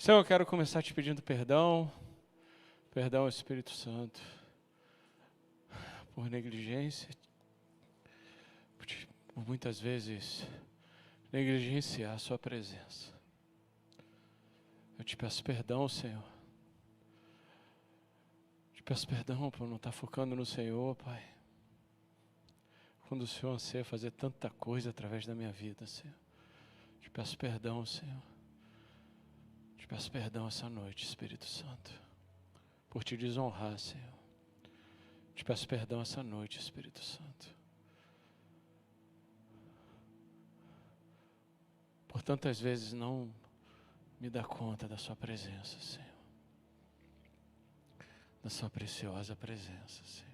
Senhor, eu quero começar te pedindo perdão. Perdão, Espírito Santo, por negligência, por muitas vezes negligenciar a sua presença. Eu te peço perdão, Senhor. Te peço perdão por não estar focando no Senhor, Pai. Quando o Senhor anseia fazer tanta coisa através da minha vida, Senhor. Te peço perdão, Senhor. Te peço perdão essa noite, Espírito Santo, por te desonrar, Senhor. Te peço perdão essa noite, Espírito Santo, por tantas vezes não me dar conta da sua presença, Senhor. Da sua preciosa presença, Senhor.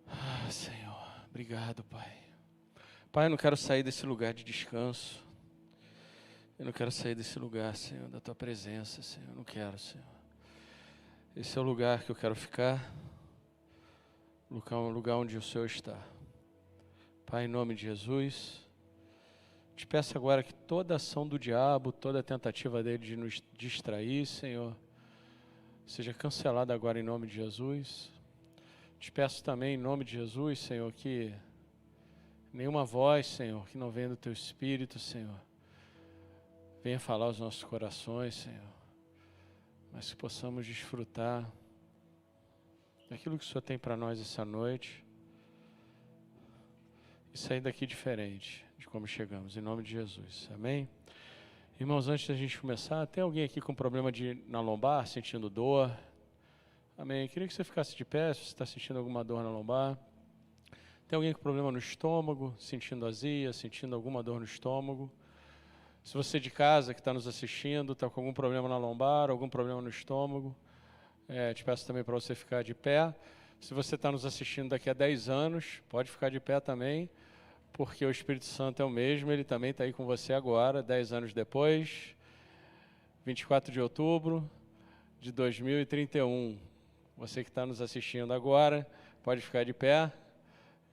Ah, Senhor, obrigado, Pai. Pai, eu não quero sair desse lugar de descanso. Eu não quero sair desse lugar, Senhor, da tua presença, Senhor. Eu não quero, Senhor. Esse é o lugar que eu quero ficar. O lugar onde o Senhor está. Pai, em nome de Jesus, te peço agora que toda ação do diabo, toda tentativa dele de nos distrair, Senhor, seja cancelada agora em nome de Jesus. Te peço também em nome de Jesus, Senhor, que nenhuma voz, Senhor, que não venha do teu Espírito, Senhor, venha falar aos nossos corações, Senhor, mas que possamos desfrutar daquilo que o Senhor tem para nós essa noite e sair daqui diferente de como chegamos, em nome de Jesus, amém? Irmãos, antes da gente começar, tem alguém aqui com problema na lombar, sentindo dor? Amém? Queria que você ficasse de pé, se você está sentindo alguma dor na lombar. Tem alguém com problema no estômago, sentindo azia, sentindo alguma dor no estômago? Se você de casa que está nos assistindo, está com algum problema na lombar, algum problema no estômago, te peço também para você ficar de pé. Se você está nos assistindo daqui a 10 anos, pode ficar de pé também, porque o Espírito Santo é o mesmo, ele também está aí com você agora, 10 anos depois, 24 de outubro de 2031. Você que está nos assistindo agora, pode ficar de pé,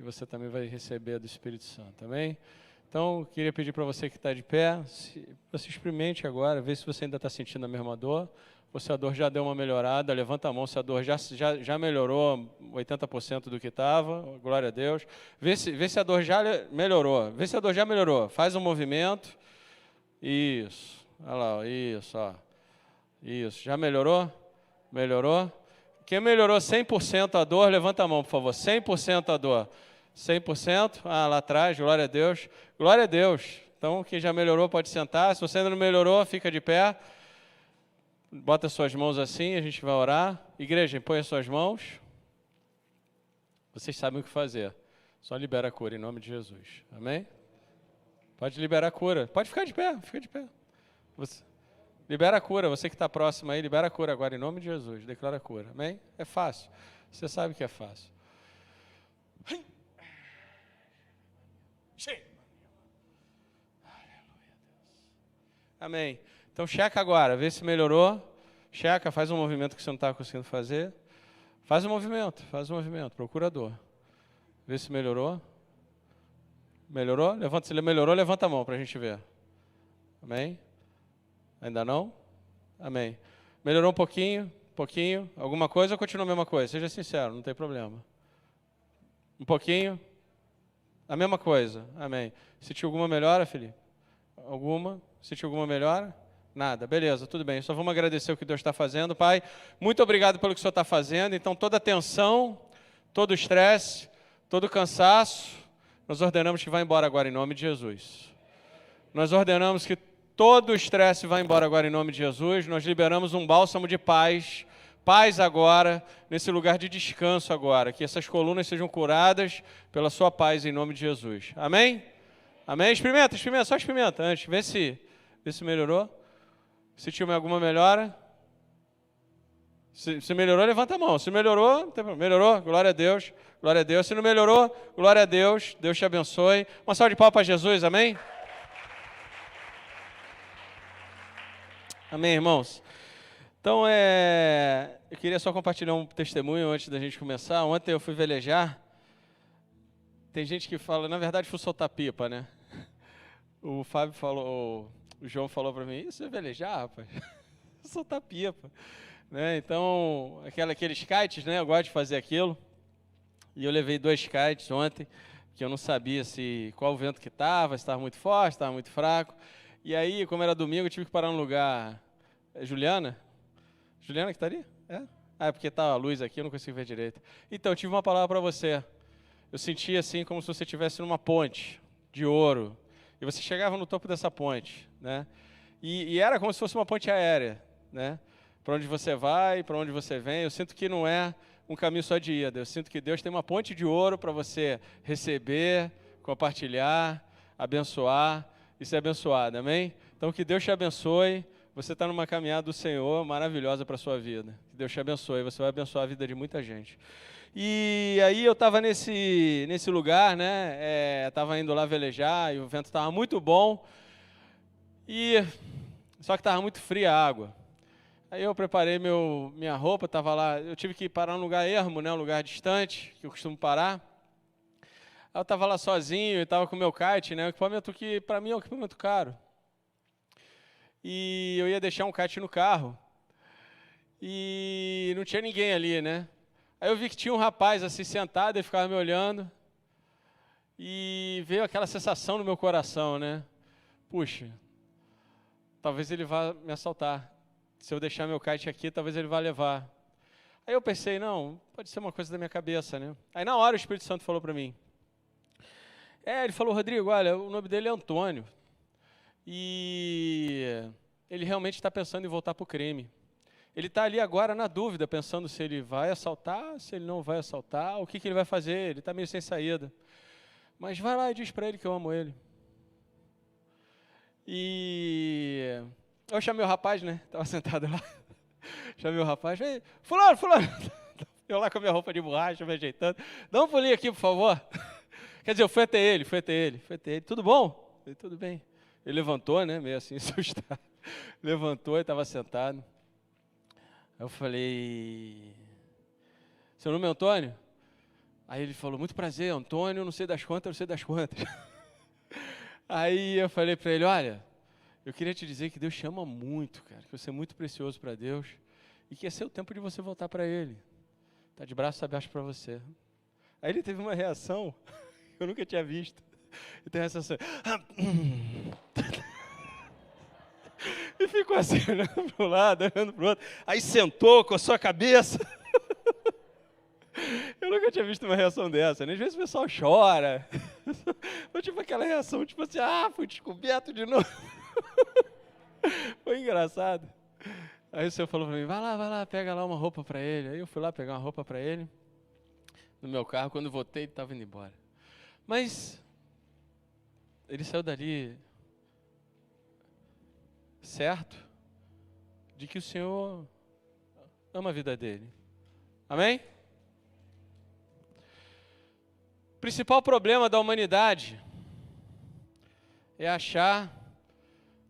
e você também vai receber do Espírito Santo, amém? Então, queria pedir para você que está de pé, você experimente agora, vê se você ainda está sentindo a mesma dor, ou se a dor já deu uma melhorada, levanta a mão se a dor já melhorou 80% do que estava, glória a Deus. Vê se a dor já melhorou, faz um movimento, isso, olha lá, isso, ó. Isso, já melhorou? Melhorou? Quem melhorou 100% a dor, levanta a mão, por favor, 100% a dor. 100%? Ah, lá atrás, glória a Deus. Glória a Deus. Então, quem já melhorou pode sentar. Se você ainda não melhorou, fica de pé. Bota suas mãos assim, a gente vai orar. Igreja, põe as suas mãos. Vocês sabem o que fazer. Só libera a cura em nome de Jesus. Amém? Pode liberar a cura. Pode ficar de pé, fica de pé. Libera a cura, você que está próximo aí, libera a cura agora em nome de Jesus. Declara a cura. Amém? É fácil. Você sabe que é fácil. Amém. Então checa agora, vê se melhorou. Checa, faz um movimento que você não está conseguindo fazer. Faz um movimento, procura a dor. Vê se melhorou. Melhorou? Se ele melhorou, levanta a mão para a gente ver. Amém? Ainda não? Amém. Melhorou um pouquinho, alguma coisa ou continua a mesma coisa? Seja sincero, não tem problema. Um pouquinho? A mesma coisa, amém. Sentiu alguma melhora, Felipe? Alguma? Sentiu alguma melhora? Nada, beleza, tudo bem. Só vamos agradecer o que Deus está fazendo. Pai, muito obrigado pelo que o Senhor está fazendo. Então, toda a tensão, todo o estresse, todo o cansaço, nós ordenamos que vá embora agora em nome de Jesus. Nós ordenamos que todo o estresse vá embora agora em nome de Jesus. Nós liberamos um bálsamo de paz. Paz agora, nesse lugar de descanso agora. Que essas colunas sejam curadas pela sua paz em nome de Jesus. Amém? Amém? Experimenta, só experimenta antes. Vê se melhorou. Se tiver alguma melhora. Se melhorou, levanta a mão. Se melhorou, melhorou, glória a Deus. Glória a Deus. Se não melhorou, glória a Deus. Deus te abençoe. Uma salva de palmas para Jesus, amém? Amém, irmãos? Então, eu queria só compartilhar um testemunho antes da gente começar. Ontem eu fui velejar. Tem gente que fala, na verdade, fui soltar pipa, né? O Fábio falou, o João falou para mim, isso é velejar, rapaz? Soltar pipa. Né? Então, aqueles kites, né? Eu gosto de fazer aquilo. E eu levei 2 kites ontem, que eu não sabia qual o vento que estava, se estava muito forte, se estava muito fraco. E aí, como era domingo, eu tive que parar num lugar. Juliana? Juliana que está ali? É porque está a luz aqui, eu não consigo ver direito. Então, eu tive uma palavra para você. Eu senti assim, como se você estivesse numa ponte de ouro. E você chegava no topo dessa ponte, né? E era como se fosse uma ponte aérea, né? Para onde você vai, para onde você vem. Eu sinto que não é um caminho só de ida. Eu sinto que Deus tem uma ponte de ouro para você receber, compartilhar, abençoar e ser abençoado, amém? Então, que Deus te abençoe. Você está numa caminhada do Senhor maravilhosa para a sua vida. Que Deus te abençoe. Você vai abençoar a vida de muita gente. E aí eu estava nesse lugar, né? Estava indo lá velejar e o vento estava muito bom. Só que estava muito fria a água. Aí eu preparei minha roupa, estava lá. Eu tive que parar num lugar ermo, né? Um lugar distante, que eu costumo parar. Aí eu estava lá sozinho e estava com o meu kite, né? Um equipamento que para mim é um equipamento caro. E eu ia deixar um kite no carro. E não tinha ninguém ali, né? Aí eu vi que tinha um rapaz assim sentado e ficava me olhando. E veio aquela sensação no meu coração, né? Puxa, talvez ele vá me assaltar. Se eu deixar meu kite aqui, talvez ele vá levar. Aí eu pensei, não, pode ser uma coisa da minha cabeça, né? Aí na hora o Espírito Santo falou para mim. Ele falou, Rodrigo, olha, o nome dele é Antônio. E ele realmente está pensando em voltar para o crime. Ele está ali agora na dúvida, pensando se ele vai assaltar, se ele não vai assaltar, o que ele vai fazer, ele está meio sem saída. Mas vai lá e diz para ele que eu amo ele. E eu chamei o rapaz, né? Estava sentado lá. Chamei o rapaz, ei, fulano. Eu lá com a minha roupa de borracha, me ajeitando. Dá um pulinho aqui, por favor. Quer dizer, eu fui até ele. Tudo bom? Falei, tudo bem. Ele levantou, né? Meio assim, assustado. Levantou e estava sentado. Eu falei, seu nome é Antônio? Aí ele falou, muito prazer, Antônio, não sei das quantas. Aí eu falei para ele, olha, eu queria te dizer que Deus te ama muito, cara, que você é muito precioso para Deus e que esse é o tempo de você voltar para Ele. Está de braços abertos para você. Aí ele teve uma reação que eu nunca tinha visto. Ele teve essa reação. E ficou assim, olhando para um lado, olhando para o outro. Aí sentou com a sua cabeça. Eu nunca tinha visto uma reação dessa, né? Às vezes o pessoal chora. Foi tipo aquela reação, tipo assim, fui descoberto de novo. Foi engraçado. Aí o senhor falou para mim, vai lá, pega lá uma roupa para ele. Aí eu fui lá pegar uma roupa para ele. No meu carro, quando eu voltei, ele estava indo embora. Mas ele saiu dali certo de que o Senhor ama a vida dele. Amém? O principal problema da humanidade é achar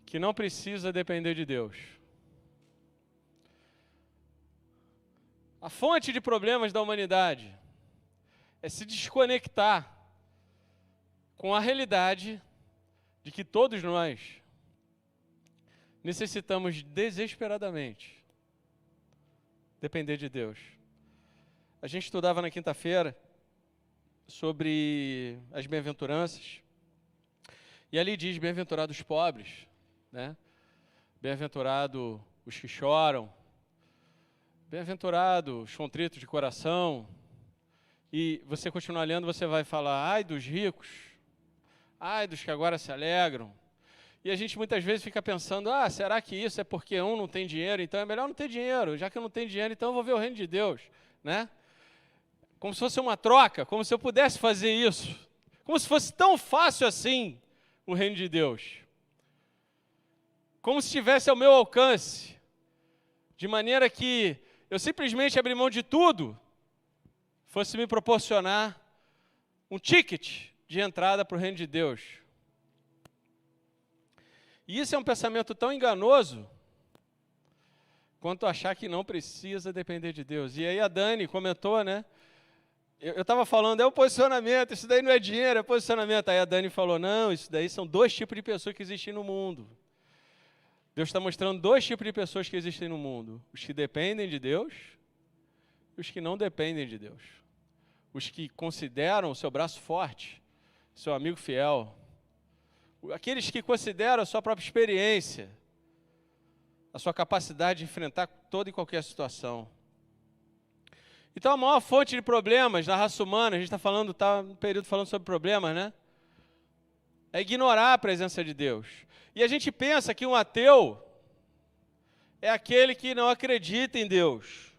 que não precisa depender de Deus. A fonte de problemas da humanidade é se desconectar com a realidade de que todos nós necessitamos desesperadamente depender de Deus. A gente estudava na quinta-feira sobre as bem-aventuranças, e ali diz, bem-aventurados os pobres, né? Bem-aventurado os que choram, bem-aventurado os contritos de coração, e você continuar lendo, você vai falar, ai dos ricos, ai dos que agora se alegram. E a gente muitas vezes fica pensando, será que isso é porque um não tem dinheiro, então é melhor não ter dinheiro, já que eu não tenho dinheiro, então eu vou ver o reino de Deus, né? Como se fosse uma troca, como se eu pudesse fazer isso, como se fosse tão fácil assim o reino de Deus, como se estivesse ao meu alcance, de maneira que eu simplesmente abrir mão de tudo, fosse me proporcionar um ticket de entrada para o reino de Deus. E isso é um pensamento tão enganoso quanto achar que não precisa depender de Deus. E aí a Dani comentou, né? Eu estava falando, é o posicionamento, isso daí não é dinheiro, é posicionamento. Aí a Dani falou, não, isso daí são 2 tipos de pessoas que existem no mundo. Deus está mostrando dois tipos de pessoas que existem no mundo: os que dependem de Deus e os que não dependem de Deus. Os que consideram o seu braço forte, seu amigo fiel. Aqueles que consideram a sua própria experiência, a sua capacidade de enfrentar toda e qualquer situação. Então a maior fonte de problemas na raça humana, a gente está no período falando sobre problemas, né? É ignorar a presença de Deus. E a gente pensa que um ateu é aquele que não acredita em Deus,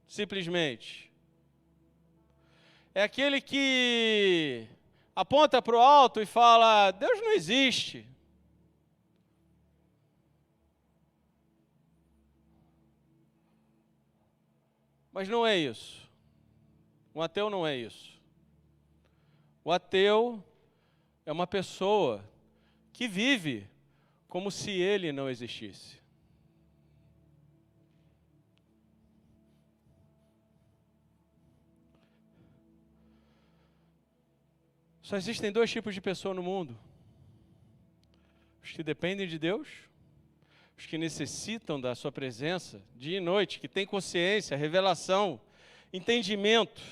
simplesmente. É aquele que aponta para o alto e fala: Deus não existe. Mas não é isso. Um ateu não é isso. O ateu é uma pessoa que vive como se ele não existisse. Só existem dois tipos de pessoa no mundo: os que dependem de Deus, os que necessitam da sua presença dia e noite, que têm consciência, revelação, entendimento,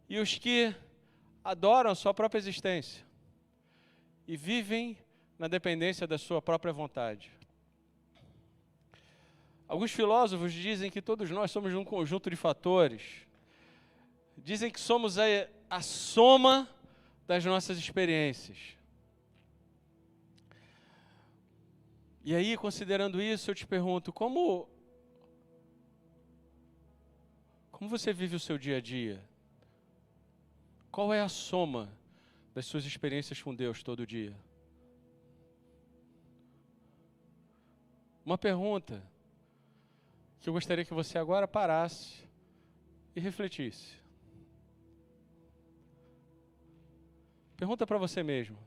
e os que adoram a sua própria existência e vivem na dependência da sua própria vontade. Alguns filósofos dizem que todos nós somos um conjunto de fatores. Dizem que somos a soma das nossas experiências. E aí, considerando isso, eu te pergunto, como você vive o seu dia a dia? Qual é a soma das suas experiências com Deus todo dia? Uma pergunta que eu gostaria que você agora parasse e refletisse. Pergunta para você mesmo: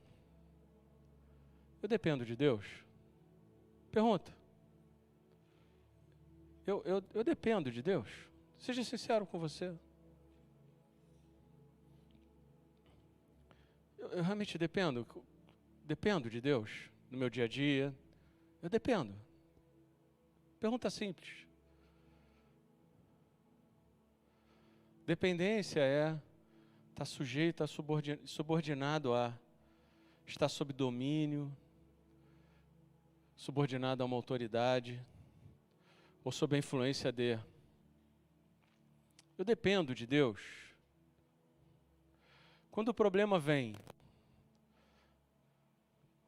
eu dependo de Deus? Pergunta. Eu dependo de Deus? Seja sincero com você. Eu realmente dependo de Deus no meu dia a dia. Eu dependo. Pergunta simples. Dependência é estar sujeito, subordinado a, estar sob domínio, subordinado a uma autoridade, ou sob a influência de. Eu dependo de Deus. Quando o problema vem,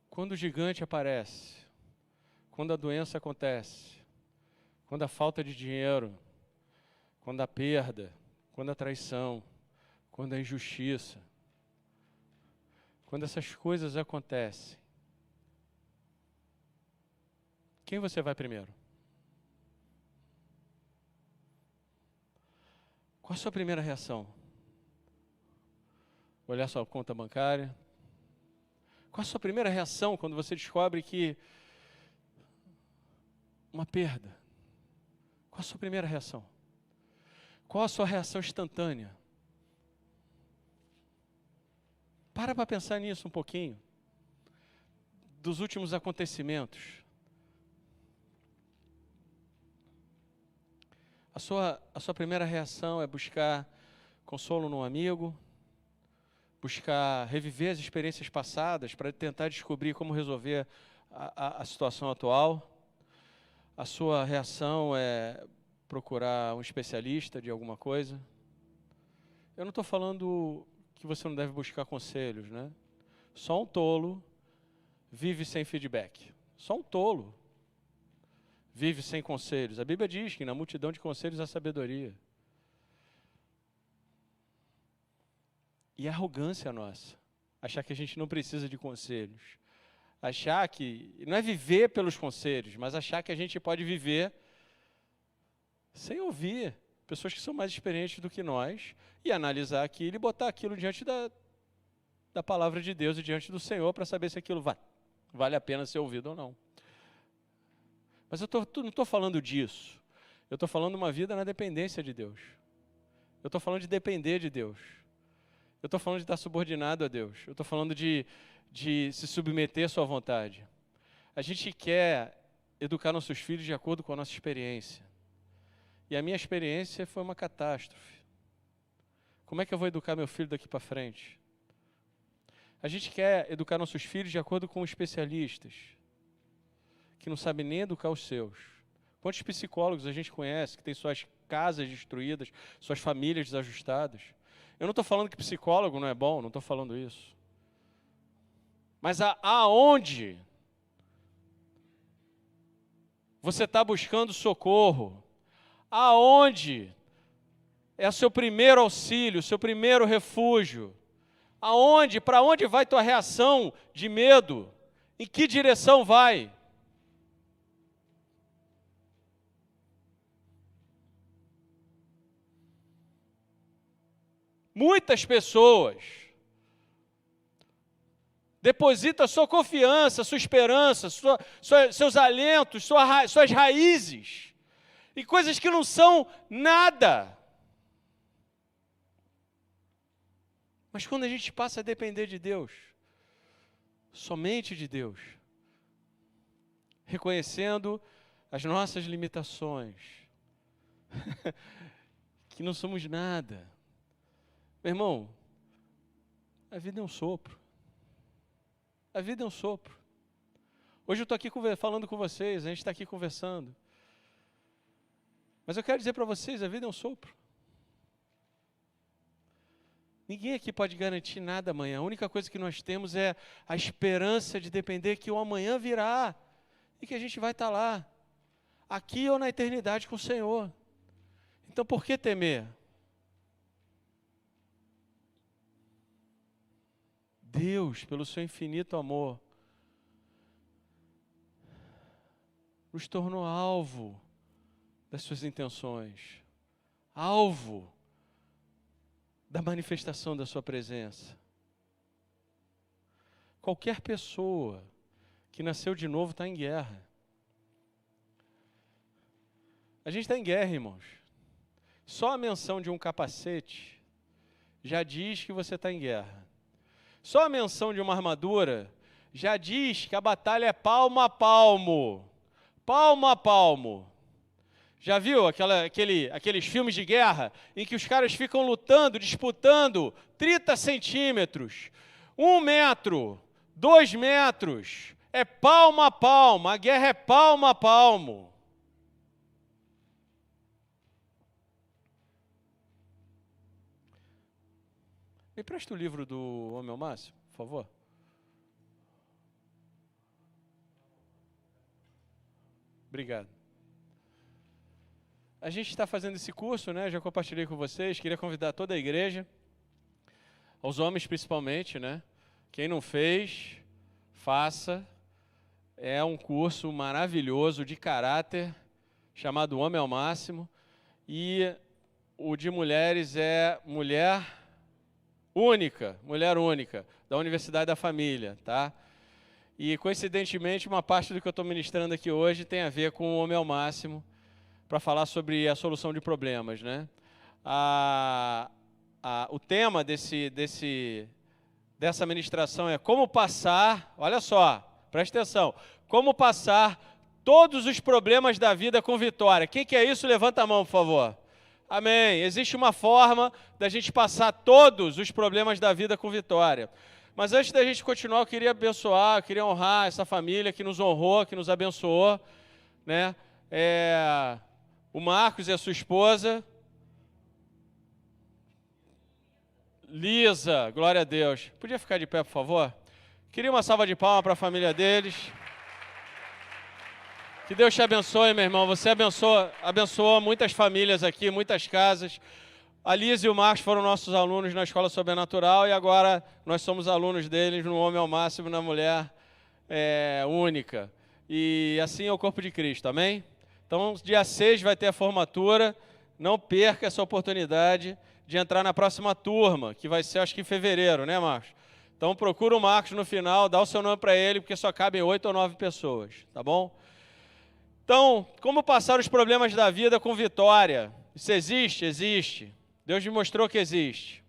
quando o gigante aparece, quando a doença acontece, quando a falta de dinheiro, quando a perda, quando a traição, quando a injustiça, quando essas coisas acontecem, quem você vai primeiro? Qual a sua primeira reação? Olhar sua conta bancária? Qual a sua primeira reação quando você descobre que uma perda? Qual a sua primeira reação? Qual a sua reação instantânea? Para pensar nisso um pouquinho. Dos últimos acontecimentos. A sua primeira reação é buscar consolo num amigo, buscar reviver as experiências passadas para tentar descobrir como resolver a situação atual. A sua reação é procurar um especialista de alguma coisa. Eu não estou falando que você não deve buscar conselhos, né? Só um tolo vive sem feedback. Só um tolo vive sem conselhos. A Bíblia diz que na multidão de conselhos há sabedoria. E a arrogância nossa, achar que a gente não precisa de conselhos. Achar que, não é viver pelos conselhos, mas achar que a gente pode viver sem ouvir pessoas que são mais experientes do que nós e analisar aquilo e botar aquilo diante da palavra de Deus e diante do Senhor para saber se aquilo vale a pena ser ouvido ou não. Mas eu não estou falando disso. Eu estou falando de uma vida na dependência de Deus. Eu estou falando de depender de Deus. Eu estou falando de estar subordinado a Deus. Eu estou falando de de se submeter à sua vontade. A gente quer educar nossos filhos de acordo com a nossa experiência. E a minha experiência foi uma catástrofe. Como é que eu vou educar meu filho daqui para frente? A gente quer educar nossos filhos de acordo com especialistas, que não sabem nem educar os seus. Quantos psicólogos a gente conhece que têm suas casas destruídas, suas famílias desajustadas? Eu não estou falando que psicólogo não é bom, não estou falando isso. Mas aonde você está buscando socorro? Aonde é o seu primeiro auxílio, o seu primeiro refúgio? Aonde, para onde vai tua reação de medo? Em que direção vai? Muitas pessoas depositam sua confiança, sua esperança, seus alentos, suas raízes em coisas que não são nada. Mas quando a gente passa a depender de Deus, somente de Deus, reconhecendo as nossas limitações, que não somos nada. Meu irmão, a vida é um sopro. A vida é um sopro. Hoje eu estou aqui falando com vocês, a gente está aqui conversando. Mas eu quero dizer para vocês, a vida é um sopro. Ninguém aqui pode garantir nada amanhã. A única coisa que nós temos é a esperança de depender que o amanhã virá e que a gente vai estar lá, aqui ou na eternidade com o Senhor. Então por que temer? Deus, pelo seu infinito amor, nos tornou alvo das suas intenções, alvo da manifestação da sua presença. Qualquer pessoa que nasceu de novo está em guerra. A gente está em guerra, irmãos. Só a menção de um capacete já diz que você está em guerra. Só a menção de uma armadura já diz que a batalha é palmo a palmo. Palmo a palmo. Já viu aqueles filmes de guerra em que os caras ficam lutando, disputando 30 centímetros, 1 metro, 2 metros? É palmo a palmo, a guerra é palmo a palmo. Me presta o livro do Homem ao Máximo, por favor. Obrigado. A gente está fazendo esse curso, né? Já compartilhei com vocês. Queria convidar toda a igreja, aos homens principalmente, né? Quem não fez, faça. É um curso maravilhoso de caráter, chamado Homem ao Máximo. E o de mulheres é Mulher Única, da Universidade da Família, tá? E, coincidentemente, uma parte do que eu estou ministrando aqui hoje tem a ver com o Homem ao Máximo, para falar sobre a solução de problemas, né? O tema dessa ministração é como passar, olha só, presta atenção, como passar todos os problemas da vida com vitória. Quem quer isso, levanta a mão, por favor. Amém. Existe uma forma da gente passar todos os problemas da vida com vitória. Mas antes da gente continuar, eu queria honrar essa família que nos honrou, que nos abençoou, né? O Marcos e a sua esposa. Lisa, glória a Deus. Podia ficar de pé, por favor? Queria uma salva de palmas para a família deles. Que Deus te abençoe, meu irmão. Você abençoou muitas famílias aqui, muitas casas. A Lisa e o Marcos foram nossos alunos na Escola Sobrenatural e agora nós somos alunos deles no Homem ao Máximo, na Mulher Única. E assim é o corpo de Cristo, amém? Então, dia 6 vai ter a formatura. Não perca essa oportunidade de entrar na próxima turma, que vai ser, acho que em fevereiro, né, Marcos? Então, procura o Marcos no final, dá o seu nome para ele, porque só cabem 8 ou 9 pessoas, tá bom? Então, como passar os problemas da vida com vitória? Isso existe? Existe. Deus me mostrou que existe.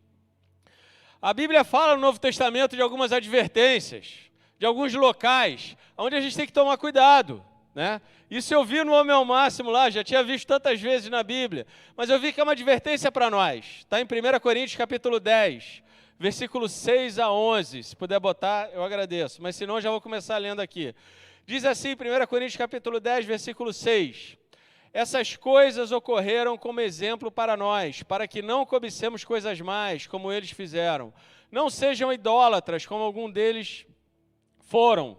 A Bíblia fala no Novo Testamento de algumas advertências, de alguns locais, onde a gente tem que tomar cuidado, né? Isso eu vi no Homem ao Máximo lá, já tinha visto tantas vezes na Bíblia, mas eu vi que é uma advertência para nós. Está em 1 Coríntios capítulo 10, versículo 6 a 11. Se puder botar, eu agradeço, mas senão eu já vou começar lendo aqui. Diz assim, 1 Coríntios capítulo 10, versículo 6. Essas coisas ocorreram como exemplo para nós, para que não cobicemos coisas más, como eles fizeram. Não sejam idólatras, como algum deles foram,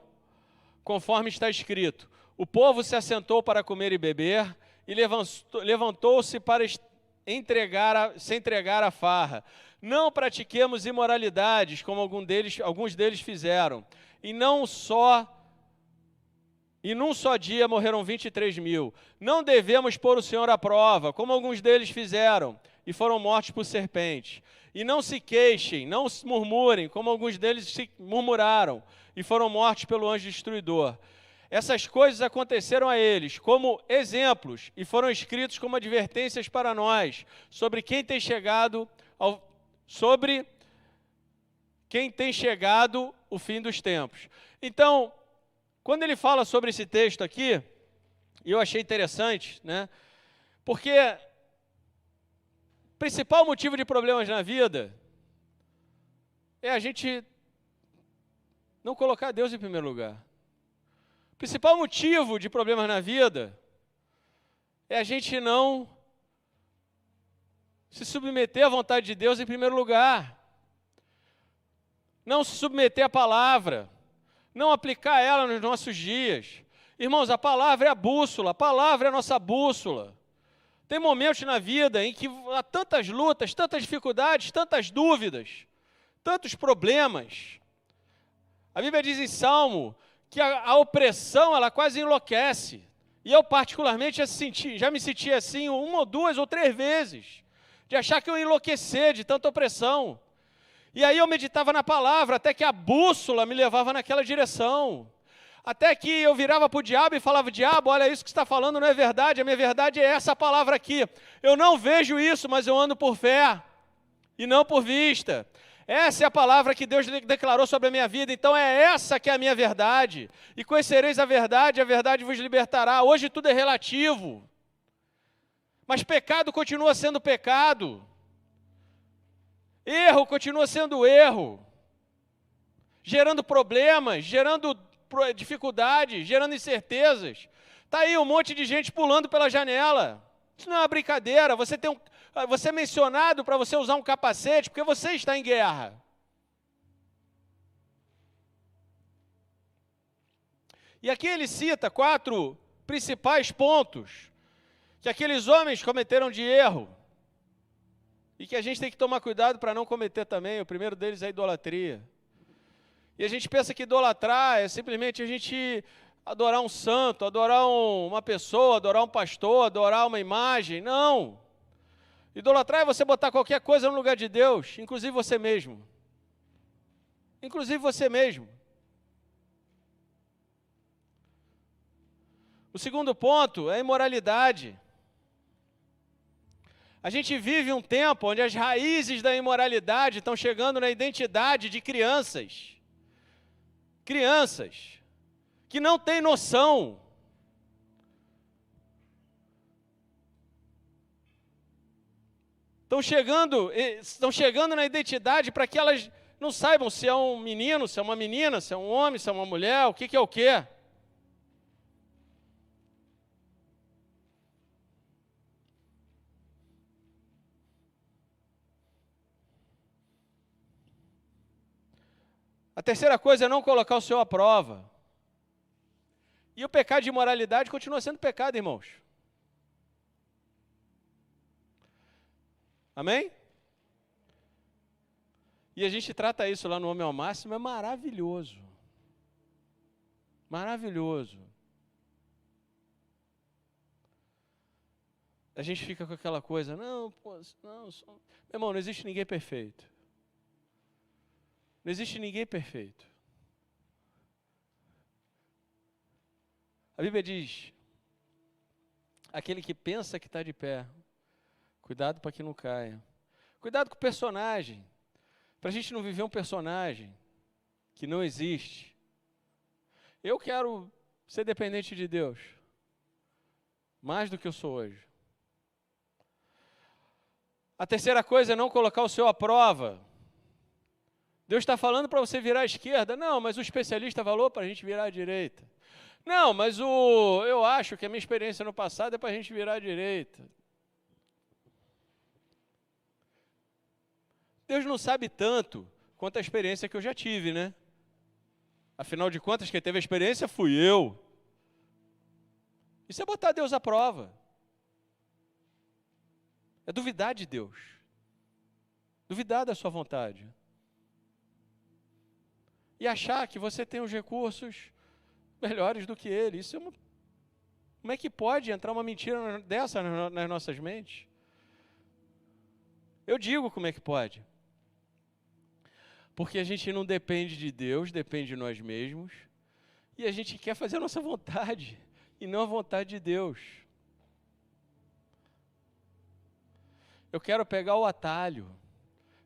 conforme está escrito. O povo se assentou para comer e beber, e levantou-se para se entregar à farra. Não pratiquemos imoralidades, como alguns deles fizeram. E num só dia morreram 23.000. Não devemos pôr o Senhor à prova, como alguns deles fizeram, e foram mortos por serpentes. E não se queixem, não se murmurem, como alguns deles se murmuraram, e foram mortos pelo anjo destruidor. Essas coisas aconteceram a eles como exemplos, e foram escritos como advertências para nós, sobre quem tem chegado o fim dos tempos. Então, quando ele fala sobre esse texto aqui, eu achei interessante, né? Porque o principal motivo de problemas na vida é a gente não colocar Deus em primeiro lugar. O principal motivo de problemas na vida é a gente não se submeter à vontade de Deus em primeiro lugar. Não se submeter à palavra. Não aplicar ela nos nossos dias. Irmãos, a palavra é a bússola, a palavra é a nossa bússola. Tem momentos na vida em que há tantas lutas, tantas dificuldades, tantas dúvidas, tantos problemas. A Bíblia diz em Salmo que a opressão, ela quase enlouquece. E eu particularmente já me senti assim 1 ou 2 ou 3 vezes, de achar que eu ia enlouquecer de tanta opressão. E aí eu meditava na palavra, até que a bússola me levava naquela direção. Até que eu virava para o diabo e falava, diabo, olha, isso que você está falando não é verdade, a minha verdade é essa palavra aqui. Eu não vejo isso, mas eu ando por fé e não por vista. Essa é a palavra que Deus declarou sobre a minha vida, então é essa que é a minha verdade. E conhecereis a verdade vos libertará. Hoje tudo é relativo. Mas pecado continua sendo pecado. Erro continua sendo erro. Gerando problemas, gerando dificuldades, gerando incertezas. Está aí um monte de gente pulando pela janela. Isso não é uma brincadeira. Você é mencionado para você usar um capacete porque você está em guerra. E aqui ele cita 4 principais pontos que aqueles homens cometeram de erro e que a gente tem que tomar cuidado para não cometer também. O primeiro deles é a idolatria. E a gente pensa que idolatrar é simplesmente a gente adorar um santo, adorar uma pessoa, adorar um pastor, adorar uma imagem. Não! Idolatrar é você botar qualquer coisa no lugar de Deus, inclusive você mesmo. Inclusive você mesmo. O segundo ponto é a imoralidade. A gente vive um tempo onde as raízes da imoralidade estão chegando na identidade de crianças. Crianças que não têm noção. Estão chegando na identidade para que elas não saibam se é um menino, se é uma menina, se é um homem, se é uma mulher, o que é o quê. A terceira coisa é não colocar o Senhor à prova. E o pecado de imoralidade continua sendo pecado, irmãos. Amém? E a gente trata isso lá no Homem ao Máximo, é maravilhoso. Maravilhoso. A gente fica com aquela coisa, não, meu irmão, não existe ninguém perfeito. Não existe ninguém perfeito. A Bíblia diz, aquele que pensa que está de pé, cuidado para que não caia. Cuidado com o personagem. para a gente não viver um personagem que não existe. Eu quero ser dependente de Deus, mais do que eu sou hoje. A terceira coisa é não colocar o seu à prova. Deus está falando para você virar à esquerda. Não, mas o especialista falou para a gente virar à direita. Não, mas eu acho que a minha experiência no passado é para a gente virar à direita. Deus não sabe tanto quanto a experiência que eu já tive, né? Afinal de contas, quem teve a experiência fui eu. Isso é botar Deus à prova. É duvidar de Deus. Duvidar da sua vontade. E achar que você tem os recursos melhores do que Ele. Isso é uma... Como é que pode entrar uma mentira dessa nas nossas mentes? Eu digo como é que pode. Porque a gente não depende de Deus, depende de nós mesmos. E a gente quer fazer a nossa vontade, e não a vontade de Deus. Eu quero pegar o atalho,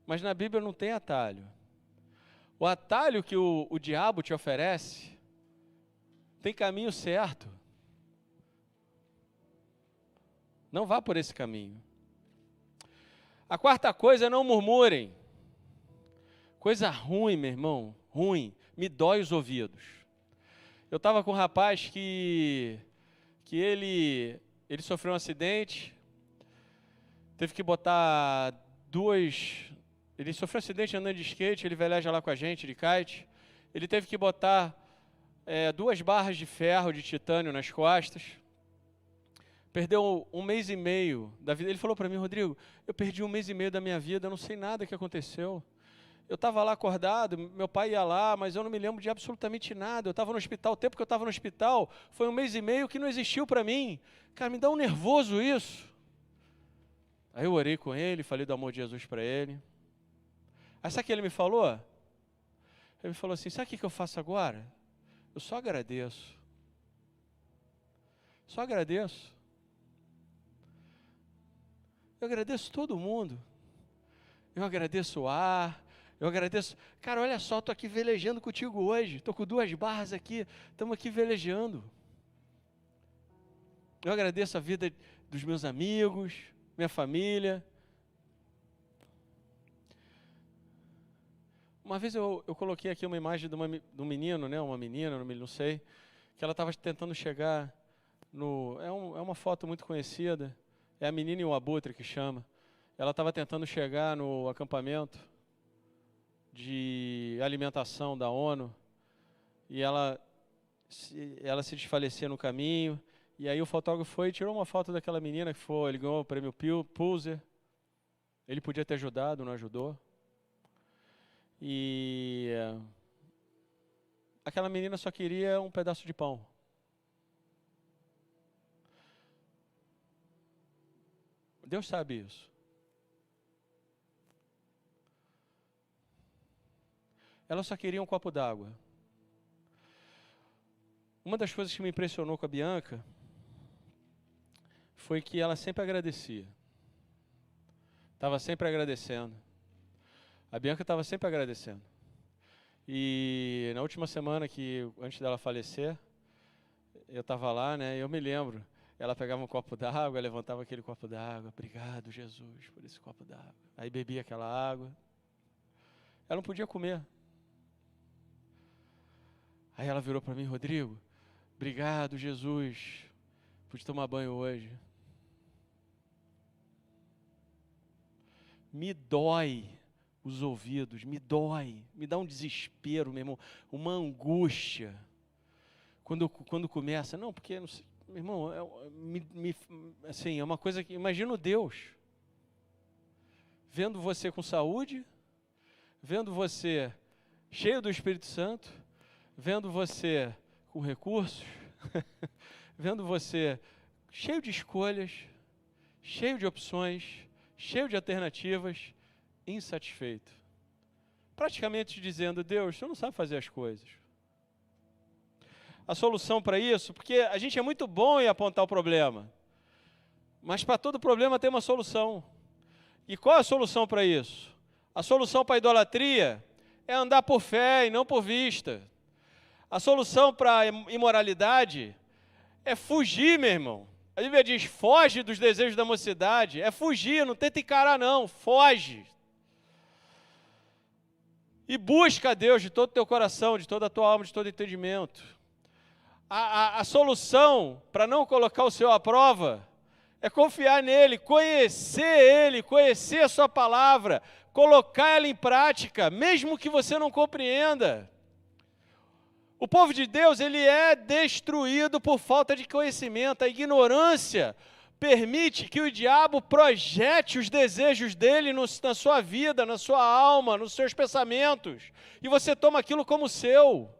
mas na Bíblia não tem atalho. O atalho que o diabo te oferece, tem caminho certo. Não vá por esse caminho. A quarta coisa é não murmurem. Coisa ruim, meu irmão, ruim, me dói os ouvidos. Eu estava com um rapaz que ele sofreu um acidente, teve que botar ele sofreu um acidente andando de skate, ele veleja lá com a gente, de kite, ele teve que botar 2 barras de ferro, de titânio nas costas, perdeu 1 mês e meio da vida. Ele falou para mim: Rodrigo, eu perdi 1 mês e meio da minha vida, eu não sei nada que aconteceu. Eu estava lá acordado, meu pai ia lá, mas eu não me lembro de absolutamente nada. Eu estava no hospital, o tempo que eu estava no hospital foi 1 mês e meio que não existiu para mim. Cara, me dá um nervoso isso. Aí eu orei com ele, falei do amor de Jesus para ele. Aí sabe o que ele me falou? Ele me falou assim: sabe o que eu faço agora? Eu só agradeço. Só agradeço. Eu agradeço todo mundo. Eu agradeço o ar. Eu agradeço. Cara, olha só, estou aqui velejando contigo hoje. Estou com 2 barras aqui. Estamos aqui velejando. Eu agradeço a vida dos meus amigos, minha família. Uma vez eu coloquei aqui uma imagem de um menino, né, uma menina, não sei, que ela estava tentando chegar no... É uma foto muito conhecida. É a menina e o abutre que chama. Ela estava tentando chegar no acampamento de alimentação da ONU, e ela se desfalecia no caminho, e aí o fotógrafo foi e tirou uma foto daquela menina, ele ganhou o prêmio Pulitzer. Ele podia ter ajudado, não ajudou. E aquela menina só queria um pedaço de pão. Deus sabe isso. Ela só queria um copo d'água. Uma das coisas que me impressionou com a Bianca foi que ela sempre agradecia. Estava sempre agradecendo. A Bianca estava sempre agradecendo. E na última semana, antes dela falecer, eu estava lá, né? Eu me lembro. Ela pegava um copo d'água, levantava aquele copo d'água. Obrigado, Jesus, por esse copo d'água. Aí bebia aquela água. Ela não podia comer. Aí ela virou para mim: Rodrigo, obrigado, Jesus, por tomar banho hoje. Me dói os ouvidos, me dá um desespero, meu irmão, uma angústia. Quando começa, não, porque, não sei, meu irmão, assim, é uma coisa que, imagino Deus, vendo você com saúde, vendo você cheio do Espírito Santo, vendo você com recursos, vendo você cheio de escolhas, cheio de opções, cheio de alternativas, insatisfeito. Praticamente dizendo: Deus, você não sabe fazer as coisas. A solução para isso, porque a gente é muito bom em apontar o problema, mas para todo problema tem uma solução. E qual é a solução para isso? A solução para a idolatria é andar por fé e não por vista. A solução para a imoralidade é fugir, meu irmão. A Bíblia diz, foge dos desejos da mocidade. É fugir, não tenta encarar não, foge. E busca a Deus de todo o teu coração, de toda a tua alma, de todo o entendimento. A solução para não colocar o Senhor à prova é confiar nele, conhecer a sua palavra, colocar ela em prática, mesmo que você não compreenda. O povo de Deus, ele é destruído por falta de conhecimento. A ignorância permite que o diabo projete os desejos dele na sua vida, na sua alma, nos seus pensamentos. E você toma aquilo como seu.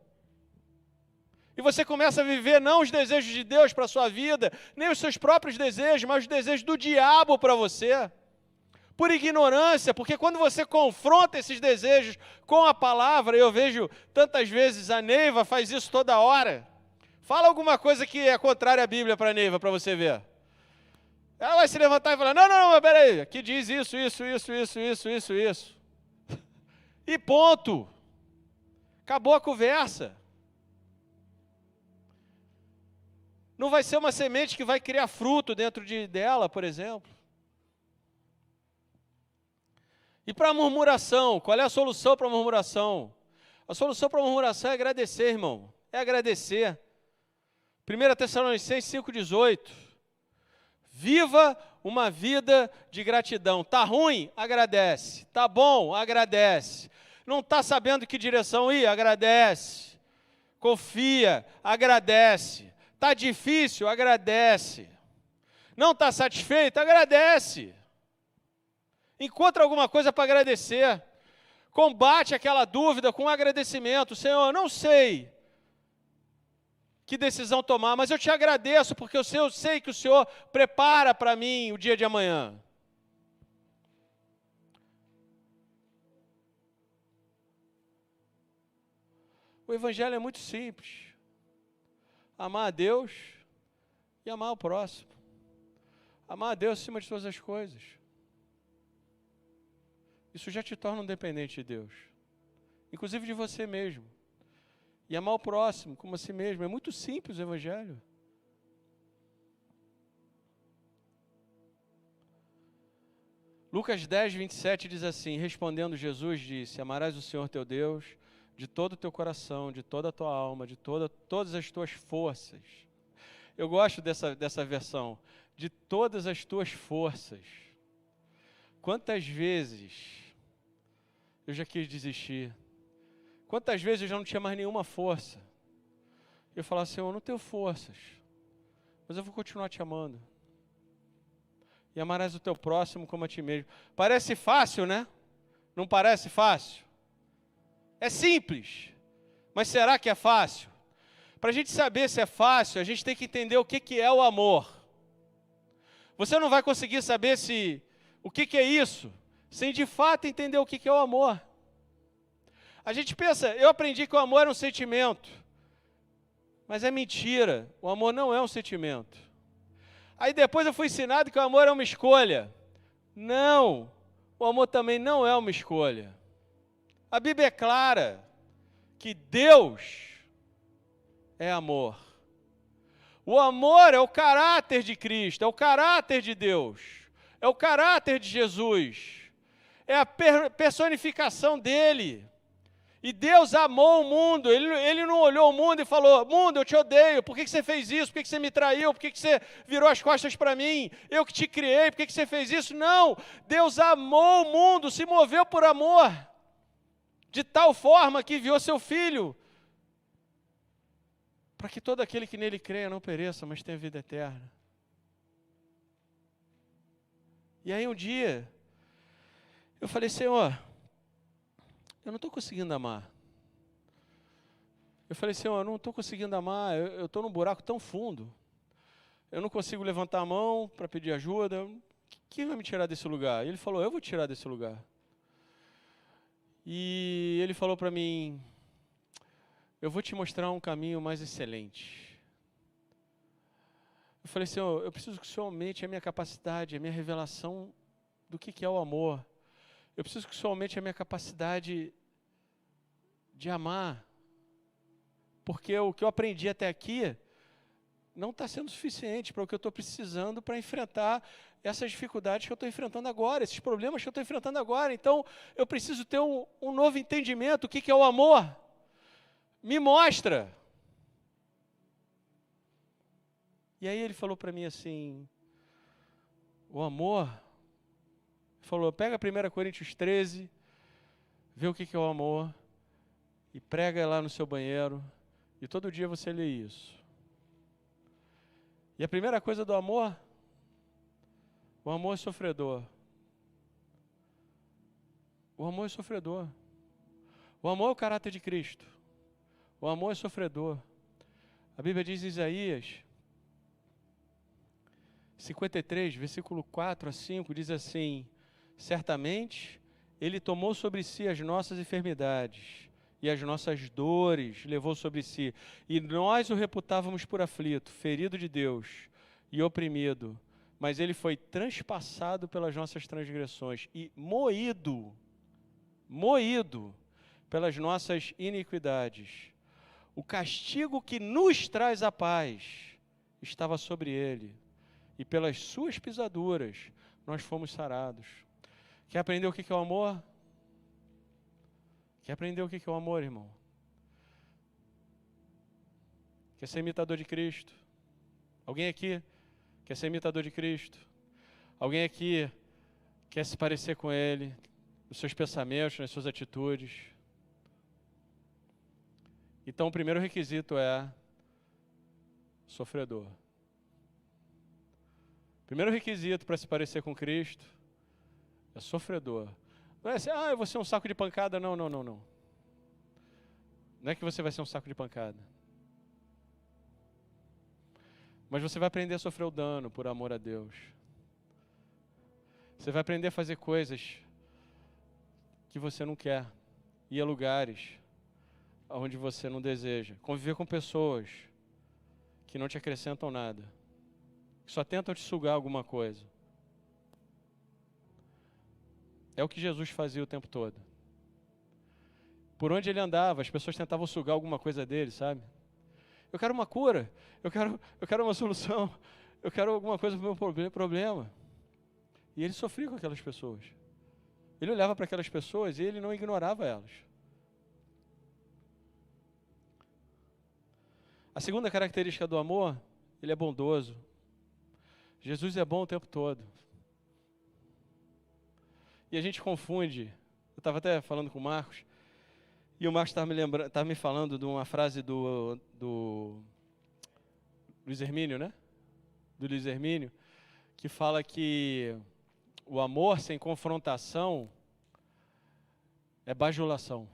E você começa a viver não os desejos de Deus para a sua vida, nem os seus próprios desejos, mas os desejos do diabo para você. Por ignorância, porque quando você confronta esses desejos com a palavra, eu vejo tantas vezes a Neiva faz isso toda hora. Fala alguma coisa que é contrária à Bíblia para a Neiva, para você ver. Ela vai se levantar e falar, não, peraí, aqui diz isso. E ponto. Acabou a conversa. Não vai ser uma semente que vai criar fruto dentro dela, por exemplo. E para a murmuração, qual é a solução para a murmuração? A solução para a murmuração é agradecer, irmão. É agradecer. 1 Tessalonicenses 5,18. Viva uma vida de gratidão. Está ruim? Agradece. Está bom? Agradece. Não está sabendo que direção ir? Agradece. Confia, agradece. Está difícil? Agradece. Não está satisfeito? Agradece. Encontra alguma coisa para agradecer. Combate aquela dúvida com agradecimento. Senhor, eu não sei que decisão tomar, mas eu te agradeço, porque eu sei que o Senhor prepara para mim o dia de amanhã. O Evangelho é muito simples. Amar a Deus e amar o próximo. Amar a Deus acima de todas as coisas. Isso já te torna um dependente de Deus. Inclusive de você mesmo. E amar o próximo como a si mesmo. É muito simples o Evangelho. Lucas 10, 27 diz assim, respondendo Jesus disse, amarás o Senhor teu Deus de todo o teu coração, de toda a tua alma, de todas as tuas forças. Eu gosto dessa versão, de todas as tuas forças. Quantas vezes eu já quis desistir? Quantas vezes eu já não tinha mais nenhuma força? Eu falava, Senhor, eu não tenho forças, mas eu vou continuar te amando. E amarás o teu próximo como a ti mesmo. Parece fácil, né? Não parece fácil? É simples, mas será que é fácil? Para a gente saber se é fácil, a gente tem que entender o que é o amor. Você não vai conseguir saber o que é isso, sem de fato entender o que é o amor. A gente pensa, eu aprendi que o amor era um sentimento, mas é mentira, o amor não é um sentimento. Aí depois eu fui ensinado que o amor é uma escolha. Não, o amor também não é uma escolha. A Bíblia é clara que Deus é amor. O amor é o caráter de Cristo, é o caráter de Deus, é o caráter de Jesus, é a personificação dele. E Deus amou o mundo, ele não olhou o mundo e falou, mundo, eu te odeio, por que você fez isso? Por que você me traiu? Por que você virou as costas para mim? Eu que te criei, por que você fez isso? Não, Deus amou o mundo, se moveu por amor, de tal forma que enviou seu Filho, para que todo aquele que nele creia não pereça, mas tenha vida eterna. E aí um dia, eu falei, Senhor, eu não estou conseguindo amar. Eu falei, Senhor, eu não estou conseguindo amar, eu estou num buraco tão fundo. Eu não consigo levantar a mão para pedir ajuda. Quem vai me tirar desse lugar? E ele falou, eu vou te tirar desse lugar. E ele falou para mim, eu vou te mostrar um caminho mais excelente. Eu falei, Senhor, eu preciso que o Senhor aumente a minha capacidade, a minha revelação do que é o amor. Eu preciso que o Senhor aumente a minha capacidade de amar. Porque o que eu aprendi até aqui não está sendo suficiente para o que eu estou precisando para enfrentar essas dificuldades que eu estou enfrentando agora, esses problemas que eu estou enfrentando agora. Então, eu preciso ter um novo entendimento. O que é o amor? Me mostra. E aí ele falou para mim assim, o amor, falou, pega 1 Coríntios 13, vê o que é o amor, e prega lá no seu banheiro, e todo dia você lê isso. E a primeira coisa do amor, o amor é sofredor. O amor é sofredor. O amor é o caráter de Cristo. O amor é sofredor. A Bíblia diz em Isaías 53, versículo 4 a 5, diz assim, certamente Ele tomou sobre si as nossas enfermidades e as nossas dores levou sobre si. E nós o reputávamos por aflito, ferido de Deus e oprimido. Mas Ele foi transpassado pelas nossas transgressões e moído pelas nossas iniquidades. O castigo que nos traz a paz estava sobre Ele. E pelas suas pisaduras nós fomos sarados. Quer aprender o que é o amor? Quer aprender o que é o amor, irmão? Quer ser imitador de Cristo? Alguém aqui quer ser imitador de Cristo? Alguém aqui quer se parecer com Ele, nos seus pensamentos, nas suas atitudes? Então, o primeiro requisito é sofredor. O primeiro requisito para se parecer com Cristo é sofredor. Não é assim, eu vou ser um saco de pancada. Não. Não é que você vai ser um saco de pancada. Mas você vai aprender a sofrer o dano por amor a Deus. Você vai aprender a fazer coisas que você não quer. Ir a lugares onde você não deseja. Conviver com pessoas que não te acrescentam nada. Que só tentam te sugar alguma coisa. É o que Jesus fazia o tempo todo. Por onde ele andava, as pessoas tentavam sugar alguma coisa dele, sabe? Eu quero uma cura, eu quero uma solução, eu quero alguma coisa para o meu problema. E ele sofria com aquelas pessoas. Ele olhava para aquelas pessoas e ele não ignorava elas. A segunda característica do amor, ele é bondoso. Jesus é bom o tempo todo. E a gente confunde. Eu estava até falando com o Marcos, e o Marcos estava me falando de uma frase do Luiz Hermínio, né? Do Luiz Hermínio, que fala que o amor sem confrontação é bajulação.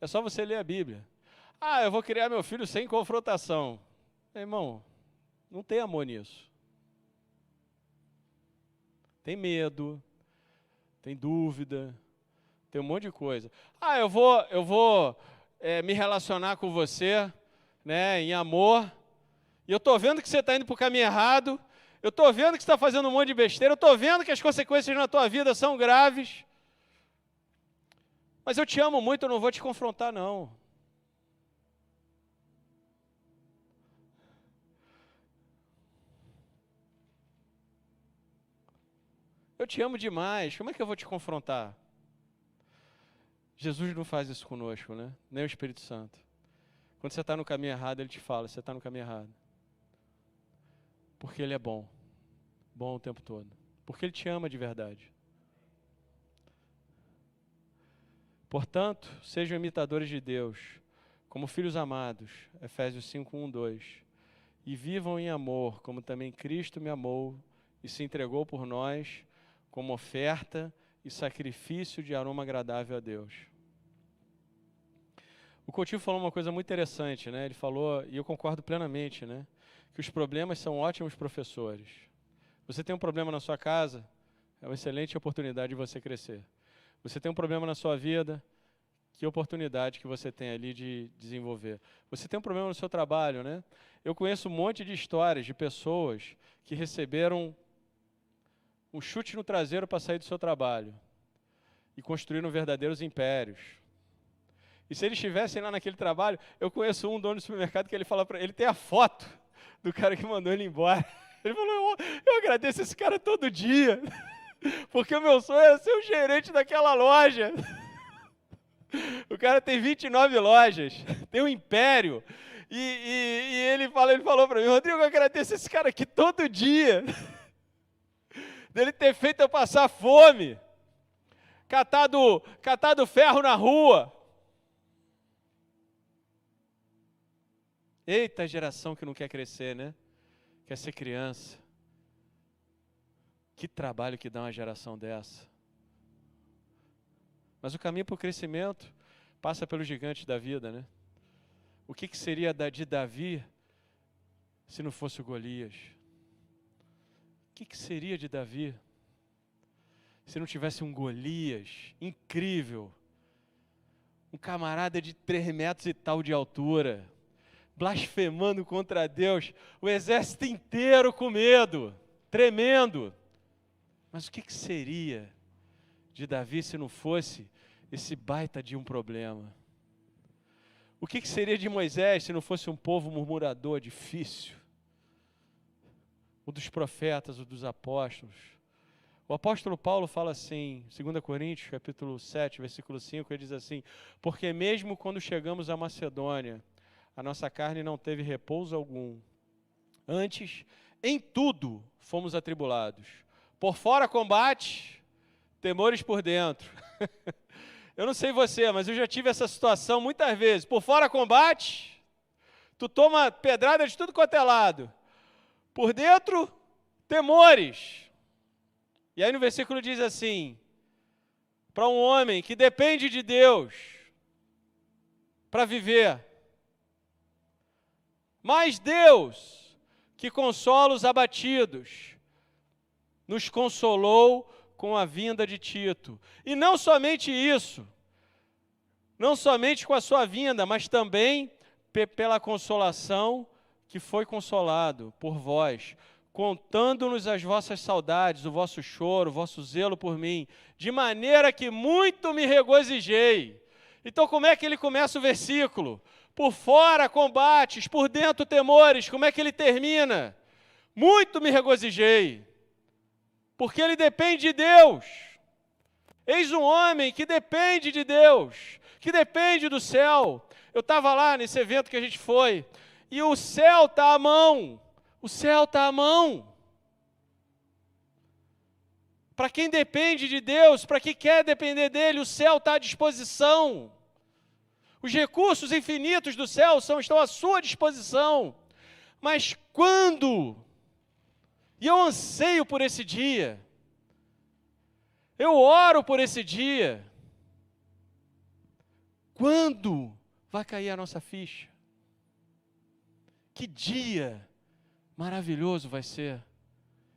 É só você ler a Bíblia. Eu vou criar meu filho sem confrontação. Meu irmão, não tem amor nisso. Tem medo, tem dúvida, tem um monte de coisa. Eu vou me relacionar com você, né, em amor, e eu estou vendo que você está indo para o caminho errado, eu estou vendo que você está fazendo um monte de besteira, eu estou vendo que as consequências na tua vida são graves, mas eu te amo muito, eu não vou te confrontar, não. Eu te amo demais, como é que eu vou te confrontar? Jesus não faz isso conosco, né? Nem o Espírito Santo. Quando você está no caminho errado, Ele te fala, você está no caminho errado. Porque Ele é bom. Bom o tempo todo. Porque Ele te ama de verdade. Portanto, sejam imitadores de Deus, como filhos amados, Efésios 5, 1, 2. E vivam em amor, como também Cristo me amou e se entregou por nós, como oferta e sacrifício de aroma agradável a Deus. O Coutinho falou uma coisa muito interessante, né? Ele falou, e eu concordo plenamente, né? Que os problemas são ótimos professores. Você tem um problema na sua casa, é uma excelente oportunidade de você crescer. Você tem um problema na sua vida, que oportunidade que você tem ali de desenvolver. Você tem um problema no seu trabalho, né? Eu conheço um monte de histórias de pessoas que receberam um chute no traseiro para sair do seu trabalho. e construíram verdadeiros impérios. E se eles estivessem lá naquele trabalho, eu conheço um dono de supermercado que ele fala para ele tem a foto do cara que mandou ele embora. Ele falou, eu agradeço esse cara todo dia, porque o meu sonho era ser o gerente daquela loja. O cara tem 29 lojas, tem um império, e ele falou para mim, Rodrigo, eu agradeço esse cara aqui todo dia, dele ter feito eu passar fome, catado ferro na rua. Eita, geração que não quer crescer, né? Quer ser criança. Que trabalho que dá uma geração dessa. Mas o caminho para o crescimento passa pelos gigantes da vida, né? O que seria de Davi se não fosse o Golias? O que seria de Davi se não tivesse um Golias incrível? Um camarada de 3 metros e tal de altura, blasfemando contra Deus, o exército inteiro com medo, tremendo. Mas o que seria de Davi se não fosse esse baita de um problema? O que seria de Moisés se não fosse um povo murmurador, difícil? O dos profetas, o dos apóstolos. O apóstolo Paulo fala assim, 2 Coríntios, capítulo 7, versículo 5, ele diz assim, porque mesmo quando chegamos à Macedônia, a nossa carne não teve repouso algum. Antes, em tudo, fomos atribulados. Por fora combate, temores por dentro. Eu não sei você, mas eu já tive essa situação muitas vezes. Por fora combate, tu toma pedrada de tudo quanto é lado. Por dentro, temores. E aí no versículo diz assim, para um homem que depende de Deus para viver, mas Deus, que consola os abatidos, nos consolou com a vinda de Tito. E não somente isso, não somente com a sua vinda, mas também pela consolação que foi consolado por vós, contando-nos as vossas saudades, o vosso choro, o vosso zelo por mim, de maneira que muito me regozijei. Então como é que ele começa o versículo? Por fora combates, por dentro temores. Como é que ele termina? Muito me regozijei, porque ele depende de Deus. Eis um homem que depende de Deus, que depende do céu. Eu estava lá nesse evento que a gente foi, e o céu está à mão. O céu está à mão. Para quem depende de Deus, para quem quer depender dele, o céu está à disposição. Os recursos infinitos do céu estão à sua disposição. Mas quando, e eu anseio por esse dia, eu oro por esse dia, quando vai cair a nossa ficha? Que dia maravilhoso vai ser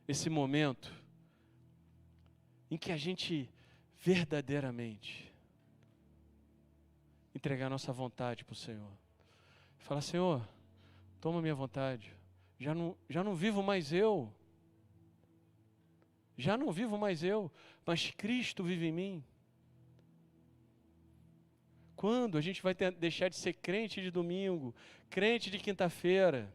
esse momento em que a gente verdadeiramente entregar nossa vontade para o Senhor. Falar, Senhor, toma minha vontade. Já não vivo mais eu. Já não vivo mais eu, mas Cristo vive em mim. Quando a gente vai deixar de ser crente de domingo, crente de quinta-feira,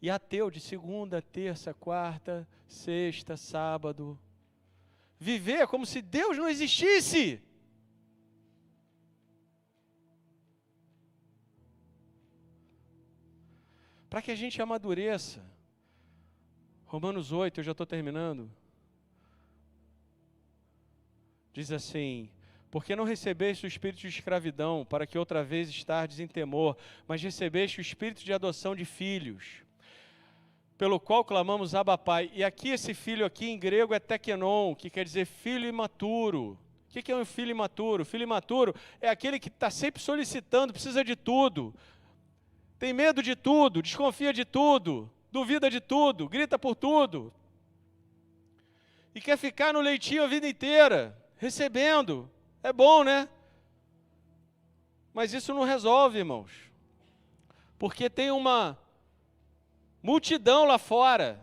e ateu de segunda, terça, quarta, sexta, sábado. Viver como se Deus não existisse. Para que a gente amadureça. Romanos 8, eu já estou terminando. Diz assim, porque não recebeste o espírito de escravidão, para que outra vez estardes em temor, mas recebeste o espírito de adoção de filhos, pelo qual clamamos Abba Pai. E aqui esse filho aqui em grego é tekenon, que quer dizer filho imaturo. O que é um filho imaturo? Filho imaturo é aquele que está sempre solicitando, precisa de tudo. Tem medo de tudo, desconfia de tudo, duvida de tudo, grita por tudo. E quer ficar no leitinho a vida inteira, recebendo. É bom, né? Mas isso não resolve, irmãos. Porque tem uma multidão lá fora,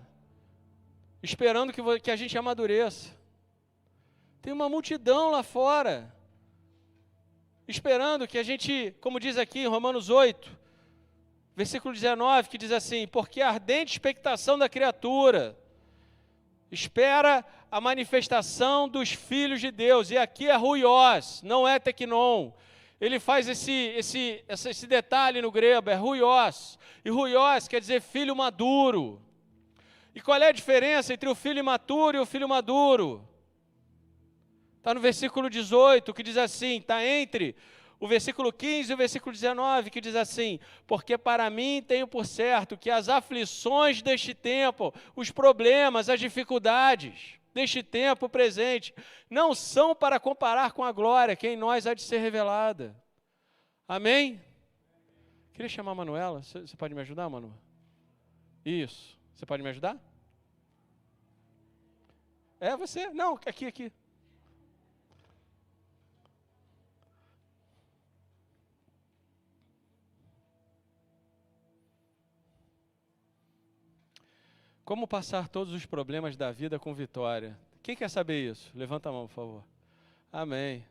esperando que a gente amadureça. Tem uma multidão lá fora, esperando que a gente, como diz aqui em Romanos 8, versículo 19, que diz assim: porque a ardente expectação da criatura espera a manifestação dos filhos de Deus. E aqui é ruiós, não é teknon. Ele faz esse detalhe no grego, é ruiós. E ruiós quer dizer filho maduro. E qual é a diferença entre o filho imaturo e o filho maduro? Está no versículo 18, que diz assim, está entre o versículo 15 e o versículo 19, que diz assim: porque para mim tenho por certo que as aflições deste tempo, os problemas, as dificuldades deste tempo presente, não são para comparar com a glória que em nós há de ser revelada. Amém? Queria chamar a Manuela. Você pode me ajudar, Manu? Isso. Você pode me ajudar? É você? Não, aqui. Como passar todos os problemas da vida com vitória? Quem quer saber isso? Levanta a mão, por favor. Amém.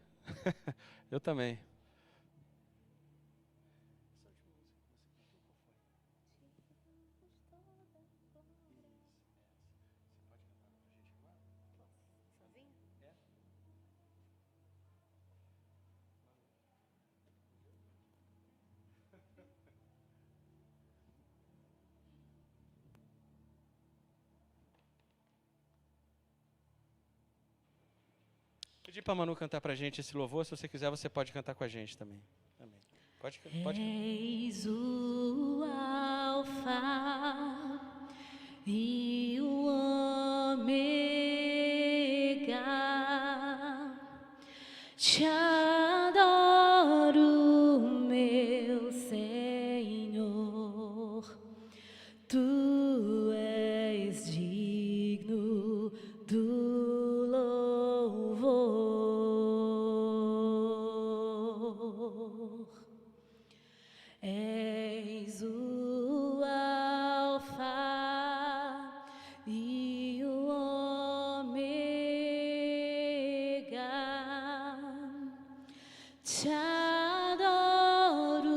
Eu também. Pedir para a Manu cantar para a gente esse louvor. Se você quiser, você pode cantar com a gente também. Amém. Pode. És o Alfa e o Ômega. Te adoro, meu Senhor. Tu és digno do louvor. És o Alfa e o Ômega. Te adoro,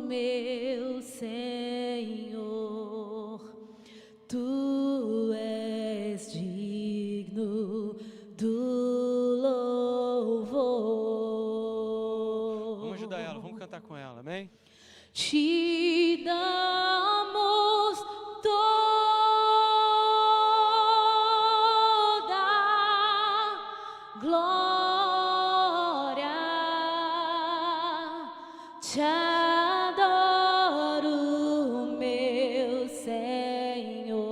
meu Senhor. Tu és digno do louvor. Vamos ajudar ela, vamos cantar com ela, amém? Te damos toda glória, te adoro, meu Senhor,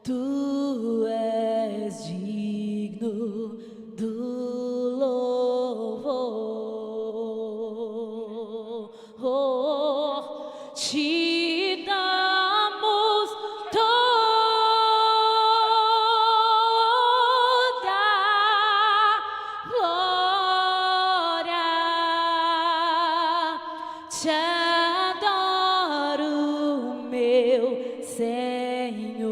tu és digno do louvor. Te damos toda glória, te adoro, meu Senhor,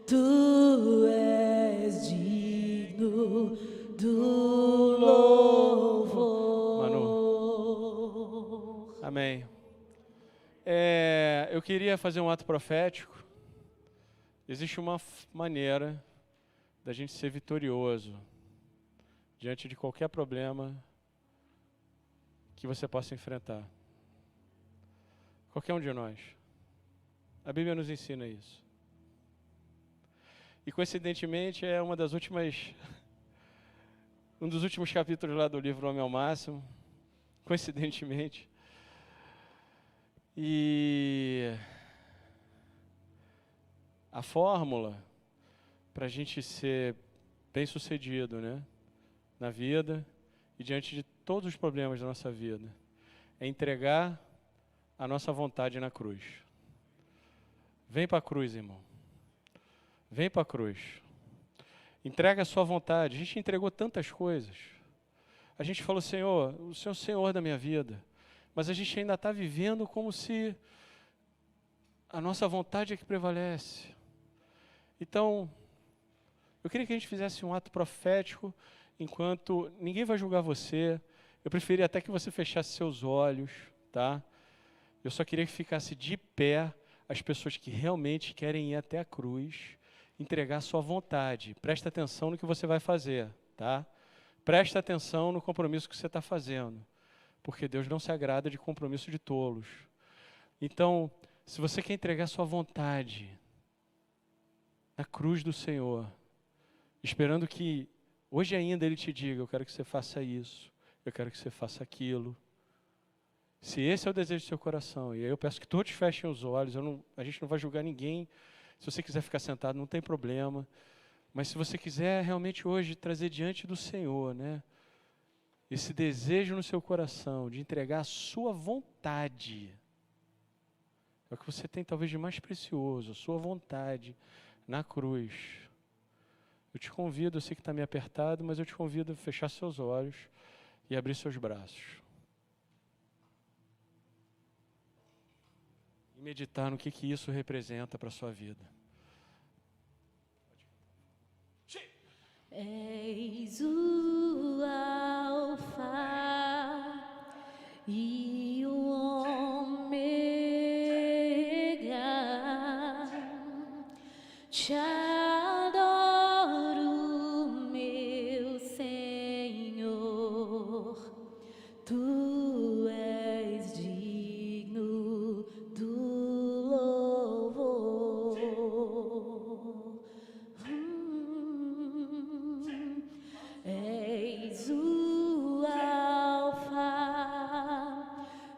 tu és digno do louvor. Amém. Eu queria fazer um ato profético. Existe uma maneira da gente ser vitorioso diante de qualquer problema que você possa enfrentar. Qualquer um de nós. A Bíblia nos ensina isso. E coincidentemente é um dos últimos capítulos lá do livro Homem ao Máximo. Coincidentemente. E a fórmula para a gente ser bem-sucedido, né, na vida e diante de todos os problemas da nossa vida é entregar a nossa vontade na cruz. Vem para a cruz, irmão. Vem para a cruz. Entrega a sua vontade. A gente entregou tantas coisas. A gente falou: Senhor, o Senhor é o Senhor da minha vida. Mas a gente ainda está vivendo como se a nossa vontade é que prevalece. Então, Eu queria que a gente fizesse um ato profético, enquanto ninguém vai julgar você. Eu preferia até que você fechasse seus olhos, tá? Eu só queria que ficasse de pé as pessoas que realmente querem ir até a cruz, entregar a sua vontade. Presta atenção no que você vai fazer, tá? Presta atenção no compromisso que você está fazendo, porque Deus não se agrada de compromisso de tolos. Então, se você quer entregar a sua vontade na cruz do Senhor, esperando que hoje ainda Ele te diga, eu quero que você faça isso, eu quero que você faça aquilo. Se esse é o desejo do seu coração, e aí eu peço que todos fechem os olhos, a gente não vai julgar ninguém. Se você quiser ficar sentado, não tem problema. Mas se você quiser realmente hoje trazer diante do Senhor, né, esse desejo no seu coração de entregar a sua vontade, é o que você tem talvez de mais precioso, a sua vontade na cruz. Eu te convido, eu sei que está meio apertado, mas eu te convido a fechar seus olhos e abrir seus braços. E meditar no que isso representa para a sua vida. És o Alfa e o Ômega. Te adoro, meu Senhor. Tu és digno do louvor. És o Alfa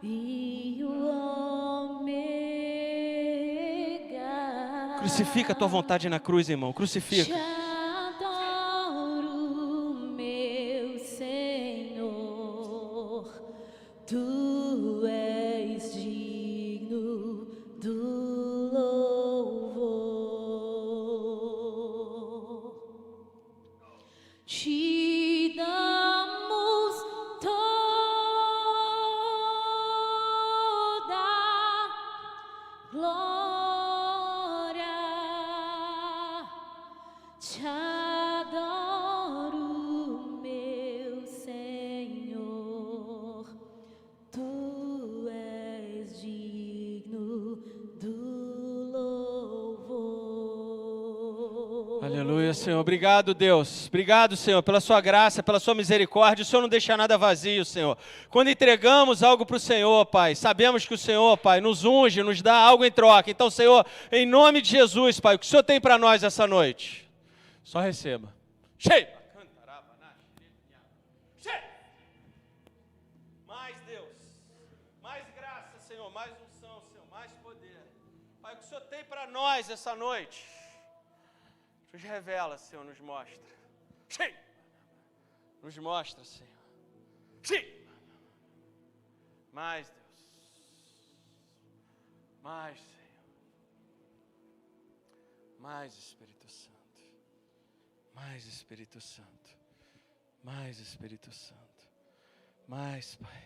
e o Ômega. Crucifica a tua vontade na cruz, irmão. Crucifica. Te adoro, meu Senhor. Tu és digno do louvor. Te damos toda glória. Te adoro, meu Senhor. Tu és digno do louvor. Aleluia, Senhor. Obrigado, Deus. Obrigado, Senhor, pela sua graça, pela sua misericórdia. O Senhor não deixa nada vazio, Senhor. Quando entregamos algo para o Senhor, Pai, sabemos que o Senhor, Pai, nos unge, nos dá algo em troca. Então, Senhor, em nome de Jesus, Pai, o que o Senhor tem para nós essa noite? Só receba. Cheio. Mais Deus, mais graça, Senhor, mais unção, Senhor, mais poder. Pai, o que o Senhor tem para nós essa noite? Nos revela, Senhor, nos mostra. Cheio. Nos mostra, Senhor. Cheio. Mais Deus. Mais, Senhor. Mais Espírito Santo. Mais Espírito Santo. Mais Espírito Santo. Mais, Pai.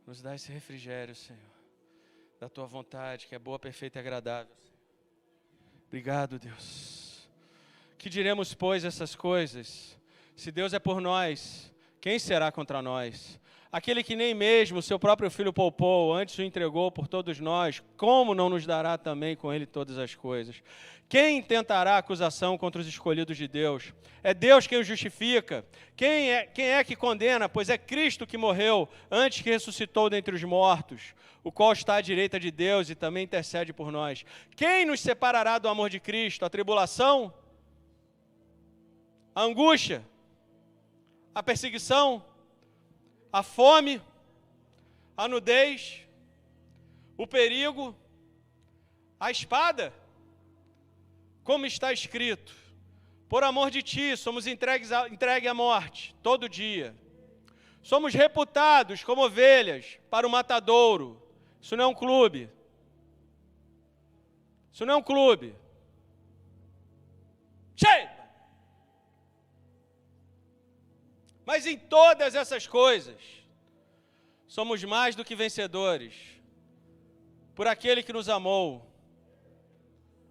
Nos dá esse refrigério, Senhor. Da tua vontade, que é boa, perfeita e agradável, Senhor. Obrigado, Deus. Que diremos, pois, essas coisas? Se Deus é por nós, quem será contra nós? Aquele que nem mesmo o seu próprio Filho poupou, antes o entregou por todos nós, como não nos dará também com ele todas as coisas? Quem intentará acusação contra os escolhidos de Deus? É Deus quem os justifica. Quem é que condena? Pois é Cristo que morreu, antes que ressuscitou dentre os mortos, o qual está à direita de Deus e também intercede por nós. Quem nos separará do amor de Cristo? A tribulação? A angústia? A perseguição? A fome? A nudez? O perigo? A espada? Como está escrito, por amor de ti somos entregues à morte todo dia. Somos reputados como ovelhas para o matadouro. Isso não é um clube. Isso não é um clube. Cheio! Mas em todas essas coisas, somos mais do que vencedores, por aquele que nos amou.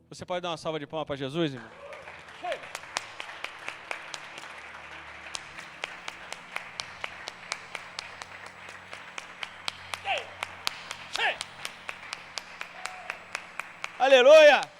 Você pode dar uma salva de palmas para Jesus, irmão? Aleluia!